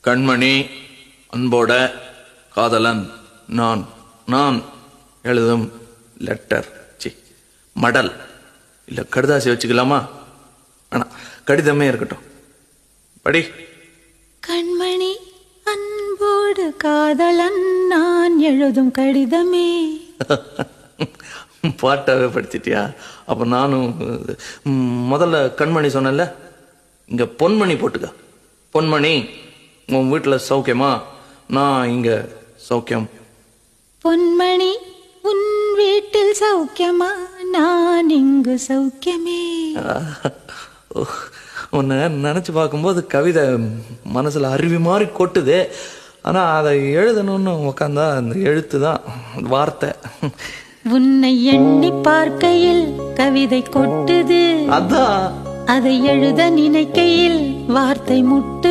கண்மணி, அன்போட காதலன் நான் நான் எழுதும் லெட்டர், சி மடல், இல்லை கடுதாசி வச்சுக்கலாமா? வேணாம், கடிதமே இருக்கட்டும். படி. கண்மணி, அன்போடு காதலன் நான் எழுதும் கடிதமே. பாட்டாவே படிச்சிட்டியா? அப்போ நானும் முதல்ல கண்மணி சொன்னேன்ல, இங்கே பொன்மணி போட்டுக்க. பொன்மணி, உன் வீட்டில் சௌக்கியமா? நான் இங்கே சௌக்கியம். பொன்மணி, உன் வீட்டில் சௌக்கியமா? நான் இங்கு சௌக்கியமே. உன்னை நினச்சி பார்க்கும்போது கவிதை மனசில் அருவி மாதிரி கொட்டுது. ஆனால் அதை எழுதணும்னு உக்காந்தா அந்த எழுத்து தான் வார்த்தை. உன்னை எண்ணி பார்க்கையில் கவிதை கொட்டுது, அதான் அதை எழுத நினைக்கையில் வார்த்தை முட்டுது.